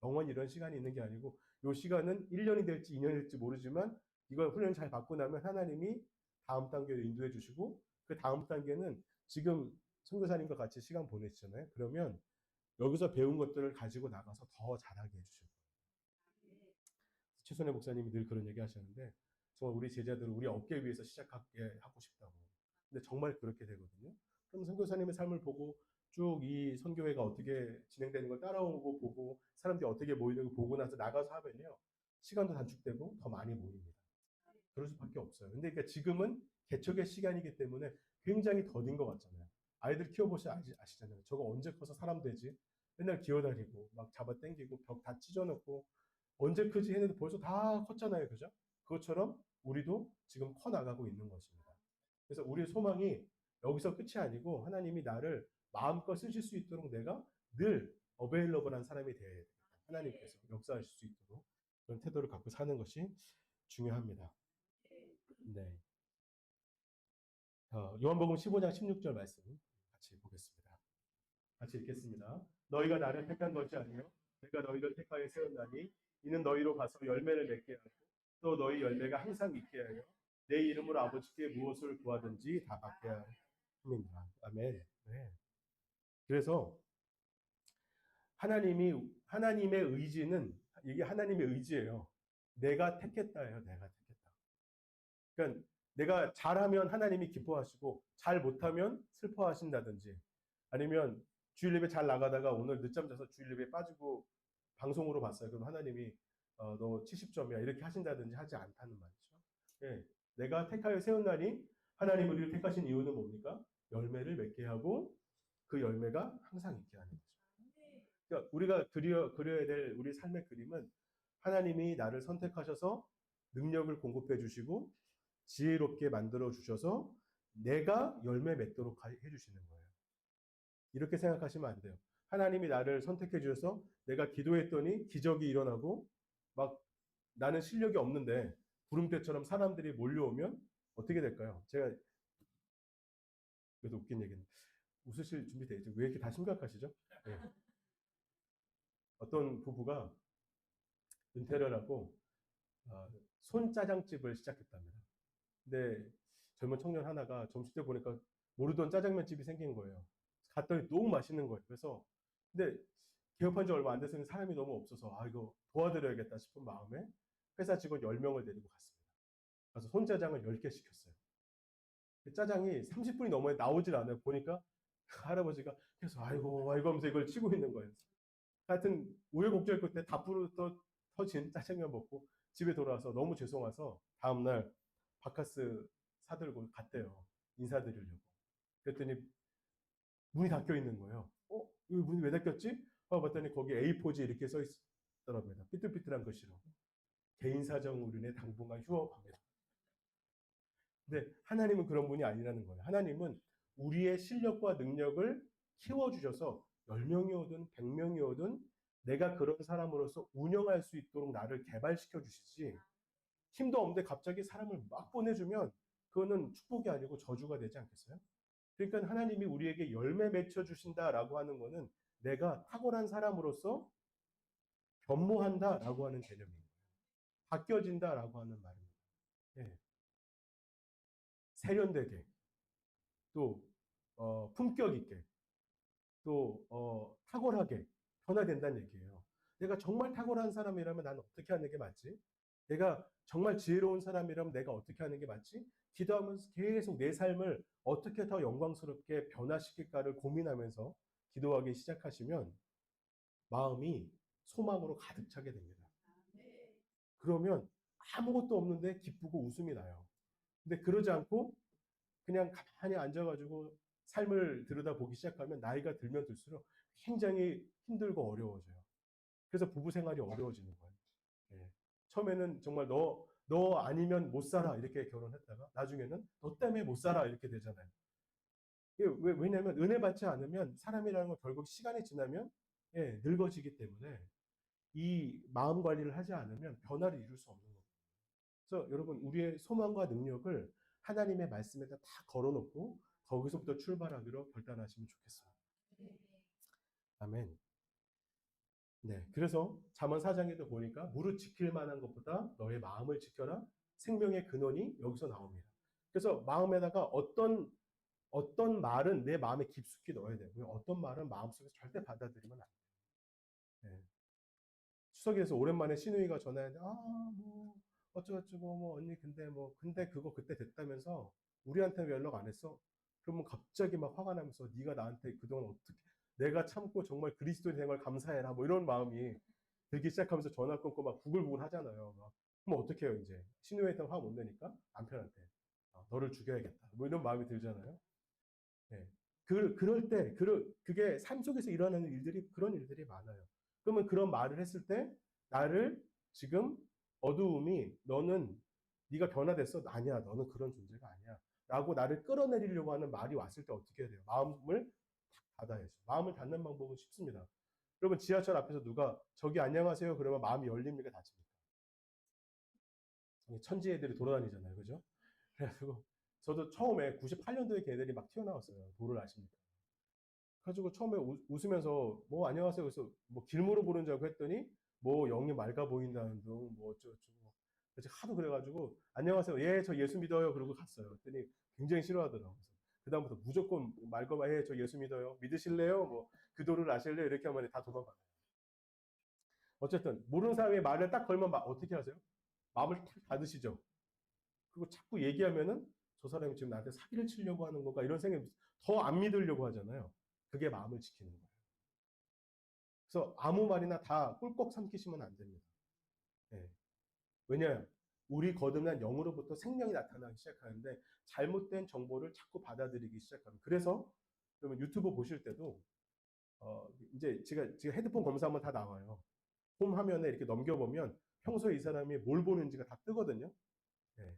영원히 이런 시간이 있는 게 아니고 이 시간은 1년이 될지 2년이 될지 모르지만 이걸 훈련 잘 받고 나면 하나님이 다음 단계로 인도해 주시고 그 다음 단계는 지금 선교사님과 같이 시간 보내시잖아요. 그러면 여기서 배운 것들을 가지고 나가서 더 잘하게 해주실 거예요. 최순애 목사님이 늘 그런 얘기 하셨는데 정말 우리 제자들을 우리 어깨 위에서 시작하게 하고 싶다고. 근데 정말 그렇게 되거든요. 그럼 선교사님의 삶을 보고 쭉 이 선교회가 어떻게 진행되는 걸 따라오고 보고 사람들이 어떻게 모이는 걸 보고 나서 나가서 하면요. 시간도 단축되고 더 많이 모입니다. 그럴 수밖에 없어요. 근데 그러니까 지금은 개척의 시간이기 때문에 굉장히 더딘 것 같잖아요. 아이들 키워보셔 아시잖아요. 저거 언제 커서 사람 되지? 맨날 기어다니고 막 잡아 당기고 벽 다 찢어놓고 언제 크지 했는데 벌써 다 컸잖아요. 그죠? 그것처럼 우리도 지금 커 나가고 있는 것입니다. 그래서 우리의 소망이 여기서 끝이 아니고 하나님이 나를 마음껏 쓰실 수 있도록 내가 늘 어베일러블한 사람이 되어야 됩니다. 하나님께서 역사하실 수 있도록 그런 태도를 갖고 사는 것이 중요합니다. 네. 요한복음 15장 16절 말씀 같이 보겠습니다. 같이 읽겠습니다. 너희가 나를 택한 것이 아니요 내가 너희를 택하여 세웠나니 이는 너희로 가서 열매를 맺게 하고 또 너희 열매가 항상 있게 하여 내 이름으로 아버지께 무엇을 구하든지 다 받게 함이니라. 아멘. 네. 그래서 하나님의 의지는 이게 하나님의 의지예요. 내가 택했다예요. 내가 택했다. 그러니까 내가 잘하면 하나님이 기뻐하시고 잘 못하면 슬퍼하신다든지 아니면 주일 예배 잘 나가다가 오늘 늦잠 자서 주일 예배 빠지고 방송으로 봤어요. 그럼 하나님이 너 70점이야 이렇게 하신다든지 하지 않다는 말이죠. 예, 내가 택하여 세운 날이 하나님 우리를 택하신 이유는 뭡니까? 열매를 맺게 하고 그 열매가 항상 있게 하는 거죠. 그러니까 우리가 그려야 될 우리 삶의 그림은 하나님이 나를 선택하셔서 능력을 공급해 주시고 지혜롭게 만들어 주셔서 내가 열매 맺도록 해 주시는 거예요. 이렇게 생각하시면 안 돼요. 하나님이 나를 선택해 주셔서 내가 기도했더니 기적이 일어나고 막 나는 실력이 없는데 구름대처럼 사람들이 몰려오면 어떻게 될까요? 제가 그래도 웃긴 얘기는 웃으실 준비 되죠? 왜 이렇게 다 심각하시죠? 네. 어떤 부부가 은퇴를 하고 손짜장집을 시작했답니다. 근데 젊은 청년 하나가 점심 때 보니까 모르던 짜장면 집이 생긴 거예요. 갔더니 너무 맛있는 거예요. 그래서 근데 개업한 지 얼마 안 됐으니 사람이 너무 없어서 아 이거 도와드려야겠다 싶은 마음에 회사 직원 10명을 데리고 갔습니다. 그래서 손짜장을 10개 시켰어요. 짜장이 30분이 넘어야 나오질 않아요. 보니까 할아버지가 계속 아이고 아이고 하면서 이걸 치고 있는 거예요. 하여튼 우여곡절 끝에 다 터진 짜장면 먹고 집에 돌아와서 너무 죄송해서 다음날 바카스 사들고 갔대요. 인사드리려고. 그랬더니 문이 닫혀 있는 거예요. 이 문이 왜 닫혔지? 봤더니 거기 A4지 이렇게 써 있더랍니다. 삐뚤삐뚤한 글씨로. 개인 사정으로 인해 당분간 휴업합니다. 근데 하나님은 그런 분이 아니라는 거예요. 하나님은 우리의 실력과 능력을 키워주셔서 10명이 오든 100명이 오든 내가 그런 사람으로서 운영할 수 있도록 나를 개발시켜 주시지 힘도 없는데 갑자기 사람을 막 보내주면 그거는 축복이 아니고 저주가 되지 않겠어요? 그러니까 하나님이 우리에게 열매 맺혀 주신다라고 하는 거는 내가 탁월한 사람으로서 변모한다라고 하는 개념입니다. 바뀌어진다라고 하는 말입니다. 예. 세련되게 또 품격 있게 또 탁월하게 변화된다는 얘기예요. 내가 정말 탁월한 사람이라면 나는 어떻게 하는 게 맞지? 내가 정말 지혜로운 사람이라면 내가 어떻게 하는 게 맞지? 기도하면서 계속 내 삶을 어떻게 더 영광스럽게 변화시킬까를 고민하면서 기도하기 시작하시면 마음이 소망으로 가득 차게 됩니다. 그러면 아무것도 없는데 기쁘고 웃음이 나요. 근데 그러지 않고 그냥 가만히 앉아가지고 삶을 들여다보기 시작하면 나이가 들면 들수록 굉장히 힘들고 어려워져요. 그래서 부부 생활이 어려워지는 거예요. 예. 처음에는 정말 너 아니면 못 살아 이렇게 결혼했다가 나중에는 너 때문에 못 살아 이렇게 되잖아요. 왜냐하면 은혜 받지 않으면 사람이라는 건 결국 시간이 지나면 예, 늙어지기 때문에 이 마음 관리를 하지 않으면 변화를 이룰 수 없는 거예요. 그래서 여러분 우리의 소망과 능력을 하나님의 말씀에다 다 걸어놓고 거기서부터 출발하기로 결단하시면 좋겠습니다. 아멘. 네, 그래서 잠언 4장에도 보니까 무릇 지킬 만한 것보다 너의 마음을 지켜라. 생명의 근원이 여기서 나옵니다. 그래서 마음에다가 어떤 말은 내 마음에 깊숙이 넣어야 되고요. 어떤 말은 마음속에서 절대 받아들이면 안 돼요. 네. 추석에서 오랜만에 시누이가 전화했는데 뭐 어쩌고저쩌고 뭐 언니 근데 그거 그때 됐다면서 우리한테 왜 연락 안 했어? 그러면 갑자기 막 화가 나면서 네가 나한테 그동안 어떻게 내가 참고 정말 그리스도인 된 걸 감사해라 뭐 이런 마음이 들기 시작하면서 전화 끊고 막 부글부글 하잖아요. 막. 그럼 어떻게 해요 이제 시누이한테 화 못 내니까 남편한테 너를 죽여야겠다 뭐 이런 마음이 들잖아요. 네. 그럴 때, 그게 삶 속에서 일어나는 일들이, 그런 일들이 많아요. 그러면 그런 말을 했을 때, 나를 지금 어두움이, 네가 변화됐어? 아니야, 너는 그런 존재가 아니야. 라고 나를 끌어내리려고 하는 말이 왔을 때 어떻게 해야 돼요? 마음을 닫아야죠. 마음을 닫는 방법은 쉽습니다. 여러분, 지하철 앞에서 누가, 저기 안녕하세요. 그러면 마음이 열립니까? 닫힙니까? 천지 애들이 돌아다니잖아요. 그죠? 그래가지고, 저도 처음에 98년도에 걔들이 막 튀어나왔어요. 도를 아십니까? 그래가지고 처음에 웃으면서 뭐 안녕하세요. 그래서 뭐 길무로 부른 줄 알고 했더니 뭐 영이 맑아 보인다는 둥 뭐 어쩌고저쩌고. 그래서 하도 그래가지고 안녕하세요. 예, 저 예수 믿어요. 그러고 갔어요. 그랬더니 굉장히 싫어하더라고요. 그다음부터 무조건 말거만 예, 저 예수 믿어요. 믿으실래요? 뭐 기도를 하실래요? 이렇게 하면 다 도망가요. 어쨌든 모르는 사람의 말을 딱 걸면 어떻게 하세요? 마음을 탁 닫으시죠. 그리고 자꾸 얘기하면은 저 사람이 지금 나한테 사기를 치려고 하는 건가 이런 생각이 더 안 믿으려고 하잖아요. 그게 마음을 지키는 거예요. 그래서 아무 말이나 다 꿀꺽 삼키시면 안 됩니다. 예. 왜냐, 우리 거듭난 영으로부터 생명이 나타나기 시작하는데 잘못된 정보를 자꾸 받아들이기 시작합니다. 그래서 그러면 유튜브 보실 때도 이제 제가 헤드폰 검사하면 다 나와요. 홈 화면에 이렇게 넘겨보면 평소에 이 사람이 뭘 보는지가 다 뜨거든요. 예.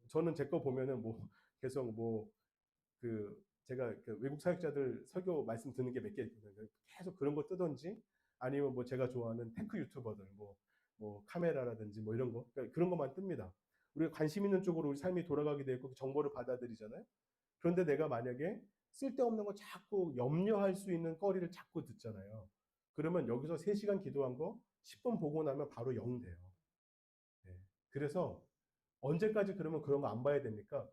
저는 제 거 보면은 뭐 계속 제가 그 외국 사역자들 설교 말씀 듣는 게 몇 개 있거든요. 계속 그런 거 뜨던지 아니면 뭐 제가 좋아하는 테크 유튜버들 뭐 카메라라든지 뭐 이런 거 그러니까 그런 것만 뜹니다. 우리가 관심 있는 쪽으로 우리 삶이 돌아가게 되고 정보를 받아들이잖아요. 그런데 내가 만약에 쓸데없는 거 자꾸 염려할 수 있는 거리를 자꾸 듣잖아요. 그러면 여기서 3시간 기도한 거 10분 보고 나면 바로 0 돼요. 네. 그래서 언제까지 그러면 그런 거 안 봐야 됩니까?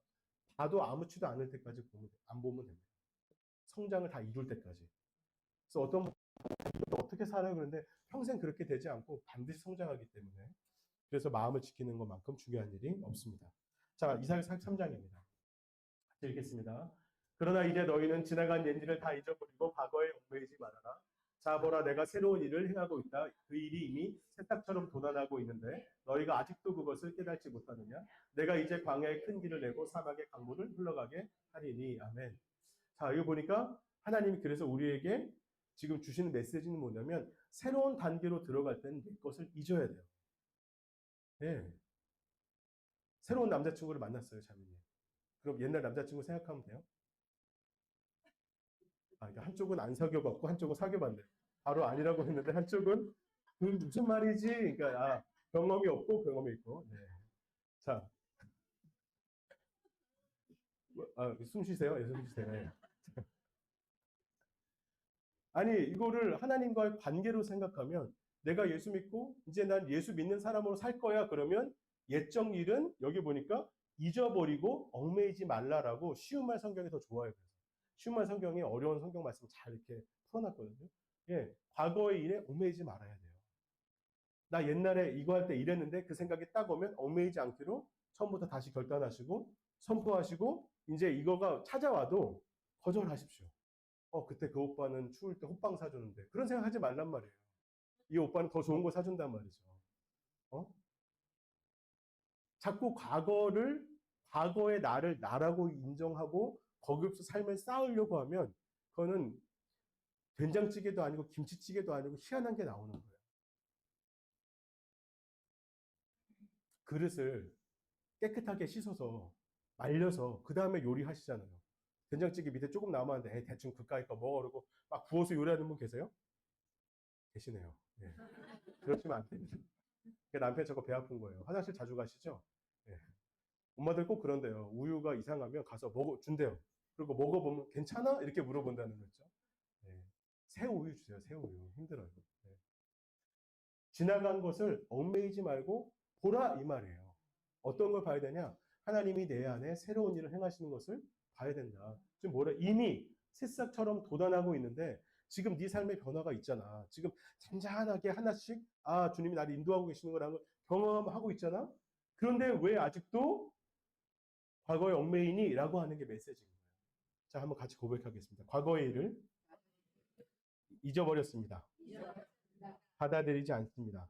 봐도 아무렇지도 않을 때까지 안 보면 됩니다. 성장을 다 이룰 때까지. 그래서 어떤 분은 어떻게 살아요? 그런데 평생 그렇게 되지 않고 반드시 성장하기 때문에 그래서 마음을 지키는 것만큼 중요한 일이 없습니다. 자, 이사야 43장입니다. 같이 읽겠습니다. 그러나 이제 너희는 지나간 옛일을 다 잊어버리고 과거에 얽매이지 말아라. 자, 보라, 내가 새로운 일을 행하고 있다. 그 일이 이미 새싹처럼 돋아나고 있는데 너희가 아직도 그것을 깨닫지 못하느냐? 내가 이제 광야에 큰 길을 내고 사막에 강물을 흘러가게 하리니. 아멘. 자, 이거 보니까 하나님이 그래서 우리에게 지금 주시는 메시지는 뭐냐면 새로운 단계로 들어갈 때는 내 것을 잊어야 돼요. 네. 새로운 남자친구를 만났어요, 자매님. 그럼 옛날 남자친구 생각하면 돼요? 그러니까 한쪽은 안 사귀어봤고 한쪽은 사귀어봤네. 바로 아니라고 했는데 한쪽은 그 무슨 말이지? 그러니까 경험이 없고 경험이 있고. 네. 자, 숨 쉬세요. 예, 숨 쉬세요. 예. 아니 이거를 하나님과의 관계로 생각하면 내가 예수 믿고 이제 난 예수 믿는 사람으로 살 거야 그러면 옛적 일은 여기 보니까 잊어버리고 얽매이지 말라라고 쉬운 말 성경이 더 좋아요. 그래서 쉬운 말 성경이 어려운 성경 말씀 잘 이렇게 풀어놨거든요. 예, 과거의 일에 얽매이지 말아야 돼요. 나 옛날에 이거 할 때 이랬는데 그 생각이 딱 오면 얽매이지 않기로 처음부터 다시 결단하시고 선포하시고 이제 이거가 찾아와도 거절하십시오. 그때 그 오빠는 추울 때 호빵 사줬는데 그런 생각 하지 말란 말이에요. 이 오빠는 더 좋은 거 사준단 말이죠. 어? 자꾸 과거의 나를 나라고 인정하고 거기서 삶을 쌓으려고 하면 그거는 된장찌개도 아니고 김치찌개도 아니고 희한한 게 나오는 거예요. 그릇을 깨끗하게 씻어서 말려서 그 다음에 요리하시잖아요. 된장찌개 밑에 조금 남았는데 대충 그까이 거 먹어 그러고 막 부어서 요리하는 분 계세요? 계시네요. 네. 그러시면 안 됩니다. 남편 저거 배 아픈 거예요. 화장실 자주 가시죠? 네. 엄마들 꼭 그런데요. 우유가 이상하면 가서 준대요. 그리고 먹어보면 괜찮아? 이렇게 물어본다는 거죠. 네. 새 우유 주세요. 새 우유. 힘들어요. 네. 지나간 것을 얽매이지 말고 보라 이 말이에요. 어떤 걸 봐야 되냐? 하나님이 내 안에 새로운 일을 행하시는 것을 봐야 된다. 지금 뭐래? 이미 새싹처럼 돋아나고 있는데 지금 네 삶의 변화가 있잖아. 지금 잔잔하게 하나씩 주님이 나를 인도하고 계시는 거라는 걸 경험하고 있잖아. 그런데 왜 아직도 과거의 얽매이니? 라고 하는 게 메시지인 거예요. 자, 한번 같이 고백하겠습니다. 과거의 일을 잊어버렸습니다. 받아들이지 않습니다.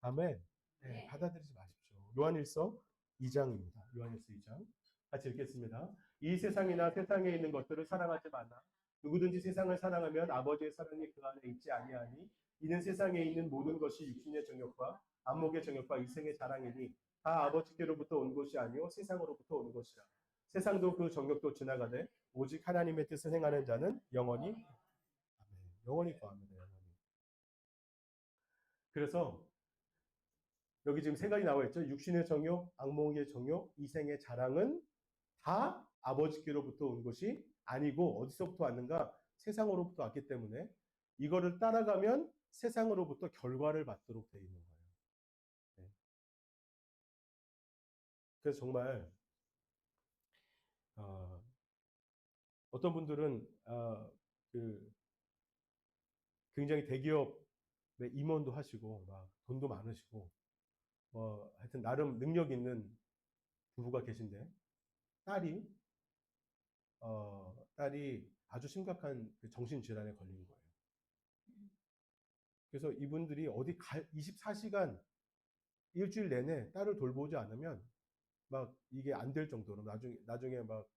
아멘. 네, 받아들이지 마십시오. 요한일서 2장입니다. 요한일서 2장. 같이 읽겠습니다. 이 세상이나 세상에 있는 것들을 사랑하지 마라. 누구든지 세상을 사랑하면 아버지의 사랑이 그 안에 있지 아니하니 이는 세상에 있는 모든 것이 육신의 정욕과 안목의 정욕과 이생의 자랑이니 다 아버지께로부터 온 것이 아니요 세상으로부터 온 것이라. 세상도 그 정욕도 지나가되 오직 하나님의 뜻을 행하는 자는 영원히 영원히 거합니다. 영원히. 그래서 여기 지금 세 가지 나와 있죠. 육신의 정욕, 악몽의 정욕, 이생의 자랑은 다 아버지께로부터 온 것이 아니고 어디서부터 왔는가? 세상으로부터 왔기 때문에 이거를 따라가면 세상으로부터 결과를 받도록 되어 있는 거예요. 네. 그래서 정말 어떤 분들은 그 굉장히 대기업의 임원도 하시고 막 돈도 많으시고 뭐 하여튼 나름 능력 있는 부부가 계신데 딸이 딸이 아주 심각한 그 정신질환에 걸린 거예요. 그래서 이분들이 어디 24시간 일주일 내내 딸을 돌보지 않으면 막 이게 안 될 정도로 나중에 막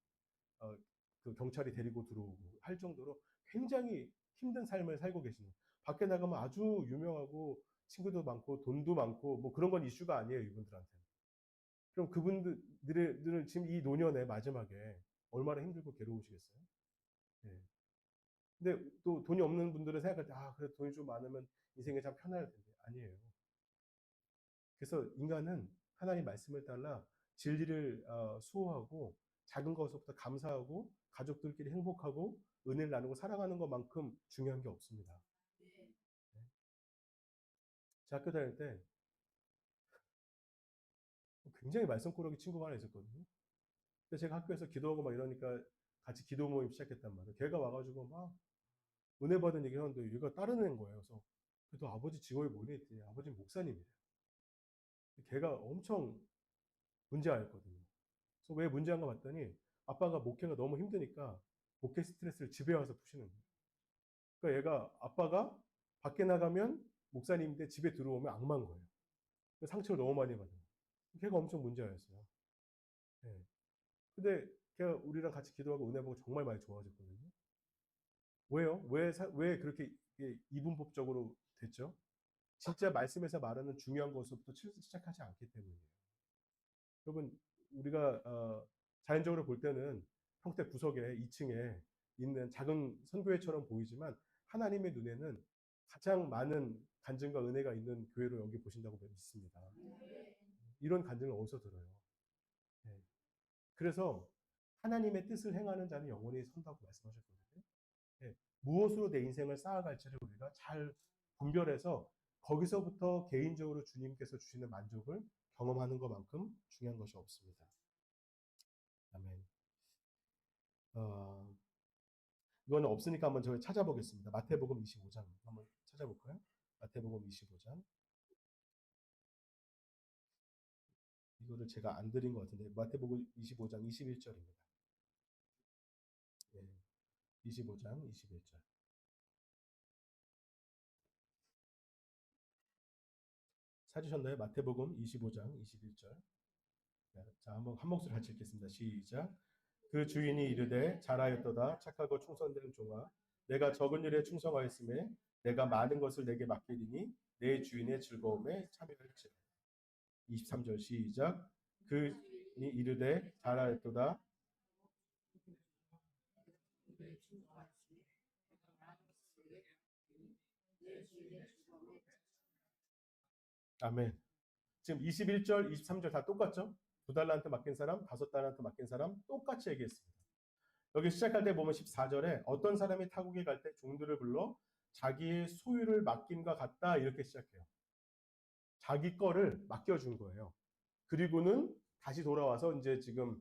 그 경찰이 데리고 들어오고 할 정도로 굉장히 힘든 삶을 살고 계시는. 밖에 나가면 아주 유명하고 친구도 많고 돈도 많고 뭐 그런 건 이슈가 아니에요 이분들한테. 그럼 그분들은 지금 이 노년의 마지막에 얼마나 힘들고 괴로우시겠어요? 네. 근데 또 돈이 없는 분들은 생각할 때, 그래 돈이 좀 많으면 인생이 참 편할 텐데. 아니에요. 그래서 인간은 하나님 말씀을 따라 진리를 수호하고 작은 것부터 감사하고 가족들끼리 행복하고 은혜를 나누고 사랑하는 것만큼 중요한 게 없습니다. 네. 제 학교 다닐 때 굉장히 말썽꾸러기 친구가 하나 있었거든요. 근데 제가 학교에서 기도하고 막 이러니까 같이 기도 모임 시작했단 말이에요. 걔가 와가지고 막 은혜 받은 얘기 하는데 얘가 따르는 거예요. 그래서 너 아버지 직업이 뭐니 했더니 아버지는 목사님이래요. 걔가 엄청 문제아였거든요. 그래서 왜 문제한가 봤더니 아빠가 목회가 너무 힘드니까 목회 스트레스를 집에 와서 푸시는 거예요. 그러니까 얘가 아빠가 밖에 나가면 목사님인데 집에 들어오면 악마인 거예요. 상처를 너무 많이 받아요. 걔가 엄청 문제아였어요. 네. 근데 걔가 우리랑 같이 기도하고 은혜 보고 정말 많이 좋아졌거든요. 왜요? 왜 그렇게 이분법적으로 됐죠? 진짜 말씀에서 말하는 중요한 것부터 시작하지 않기 때문이에요. 여러분, 우리가 자연적으로 볼 때는 평택 구석에 2층에 있는 작은 선교회처럼 보이지만 하나님의 눈에는 가장 많은 간증과 은혜가 있는 교회로 여기 보신다고 믿습니다. 이런 간증을 어디서 들어요? 네. 그래서 하나님의 뜻을 행하는 자는 영원히 선다고 말씀하셨거든요. 네. 무엇으로 내 인생을 쌓아갈지를 우리가 잘 분별해서 거기서부터 개인적으로 주님께서 주시는 만족을 경험하는 것만큼 중요한 것이 없습니다. 아멘. 이거는 없으니까 한번 저희 찾아보겠습니다. 마태복음 25장 한번 찾아볼까요? 마태복음 25장. 이거를 제가 안 드린 것 같은데 마태복음 25장 21절입니다. 네. 25장 21절. 찾으셨나요? 마태복음 25장 21절. 자, 한번 한 목소리 같이 읽겠습니다. 시작. 그 주인이 이르되 잘하였도다 착하고 충성된 종아 내가 적은 일에 충성하였음에 내가 많은 것을 내게 맡기리니 내 주인의 즐거움에 참여할지라. 23절 시작. 그 주인이 이르되 잘하였도다. 아멘. 지금 21절, 23절 다 똑같죠? 2달란트 맡긴 사람, 5달란트 맡긴 사람 똑같이 얘기했습니다. 여기 시작할 때 보면 14절에 어떤 사람이 타국에 갈 때 종들을 불러 자기의 소유를 맡김과 같다 이렇게 시작해요. 자기 거를 맡겨준 거예요. 그리고는 다시 돌아와서 이제 지금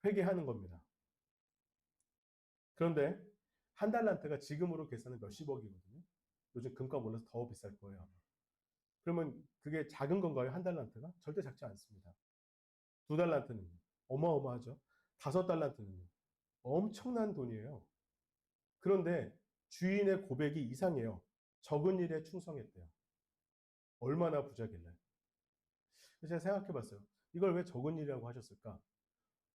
회개하는 겁니다. 그런데 한 달란트가 지금으로 계산은 몇십억이거든요. 요즘 금값 올라서 더 비쌀 거예요. 아마. 그러면 그게 작은 건가요? 한 달란트가? 절대 작지 않습니다. 2달란트는 어마어마하죠. 5달란트는 엄청난 돈이에요. 그런데 주인의 고백이 이상해요. 적은 일에 충성했대요. 얼마나 부자길래. 그래서 제가 생각해 봤어요. 이걸 왜 적은 일이라고 하셨을까?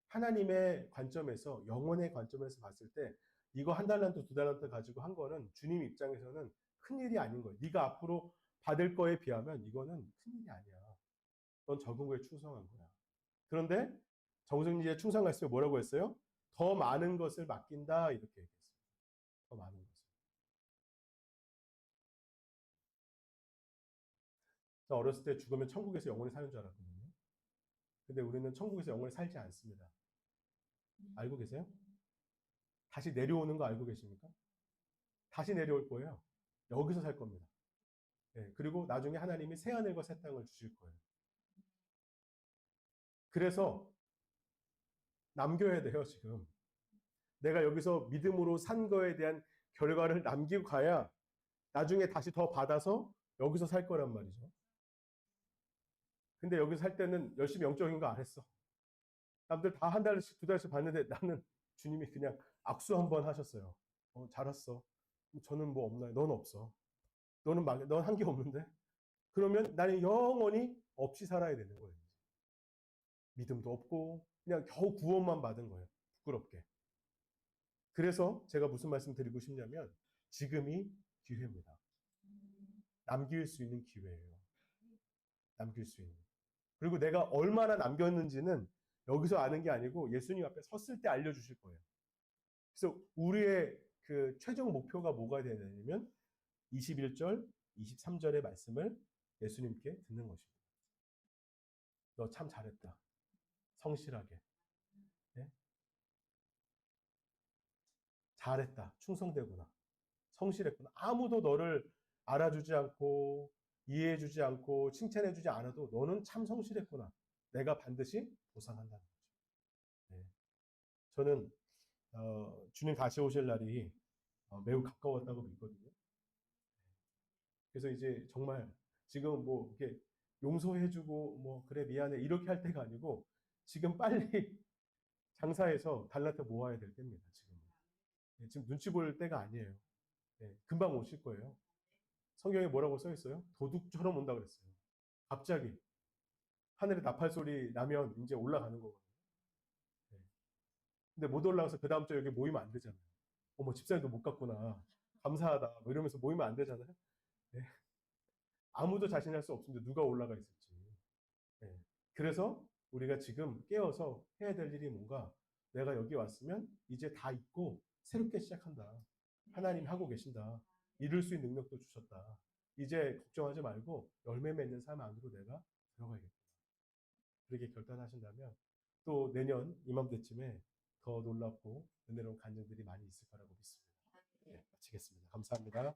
하나님의 관점에서, 영혼의 관점에서 봤을 때 이거 1달란트, 2달란트 가지고 한 거는 주님 입장에서는 큰일이 아닌 거예요. 네가 앞으로 받을 거에 비하면 이거는 큰일이 아니야. 넌 적은 거에 충성한 거야. 그런데 정승리에 충성했을 때 뭐라고 했어요? 더 많은 것을 맡긴다 이렇게 얘기했어요. 더 많은 것을. 저 어렸을 때 죽으면 천국에서 영원히 사는 줄 알았거든요. 근데 우리는 천국에서 영원히 살지 않습니다. 알고 계세요? 다시 내려오는 거 알고 계십니까? 다시 내려올 거예요. 여기서 살 겁니다. 예, 그리고 나중에 하나님이 새 하늘과 새 땅을 주실 거예요. 그래서 남겨야 돼요, 지금. 내가 여기서 믿음으로 산 거에 대한 결과를 남기고 가야 나중에 다시 더 받아서 여기서 살 거란 말이죠. 근데 여기서 살 때는 열심히 영적인 거 안 했어. 남들 다 1달씩, 2달씩 받는데 나는 주님이 그냥 악수 한번 하셨어요. 잘 왔어. 저는 뭐 없나요? 넌 없어. 넌 한 게 없는데? 그러면 나는 영원히 없이 살아야 되는 거예요. 믿음도 없고 그냥 겨우 구원만 받은 거예요. 부끄럽게. 그래서 제가 무슨 말씀 드리고 싶냐면 지금이 기회입니다. 남길 수 있는 기회예요. 남길 수 있는. 그리고 내가 얼마나 남겼는지는 여기서 아는 게 아니고 예수님 앞에 섰을 때 알려주실 거예요. 그래서 우리의 그 최종 목표가 뭐가 되냐면 21절, 23절의 말씀을 예수님께 듣는 것입니다. 너 참 잘했다. 성실하게. 네? 잘했다. 충성되구나. 성실했구나. 아무도 너를 알아주지 않고 이해해주지 않고 칭찬해주지 않아도 너는 참 성실했구나. 내가 반드시 보상한다는 거죠. 네. 저는 주님 다시 오실 날이 매우 가까웠다고 믿거든요. 그래서 이제 정말 지금 뭐 이렇게 용서해주고 뭐 그래 미안해 이렇게 할 때가 아니고 지금 빨리 장사해서 달란트 모아야 될 때입니다. 지금. 네, 지금 눈치 볼 때가 아니에요. 네, 금방 오실 거예요. 성경에 뭐라고 써 있어요? 도둑처럼 온다 그랬어요. 갑자기 하늘에 나팔 소리 나면 이제 올라가는 거거든요. 네. 근데 못 올라가서 그 다음 주에 여기 모이면 안 되잖아요. 어머 집사님도 못 갔구나. 감사하다. 뭐 이러면서 모이면 안 되잖아요. 네. 아무도 자신할 수 없습니다. 누가 올라가 있을지. 네. 그래서 우리가 지금 깨어서 해야 될 일이 뭔가 내가 여기 왔으면 이제 다 잊고 새롭게 시작한다. 하나님 하고 계신다. 이룰 수 있는 능력도 주셨다. 이제 걱정하지 말고 열매 맺는 삶 안으로 내가 들어가야겠다. 그렇게 결단하신다면 또 내년 이맘때쯤에 더 놀랍고 은혜로운 간증들이 많이 있을 거라고 믿습니다. 네, 마치겠습니다. 감사합니다.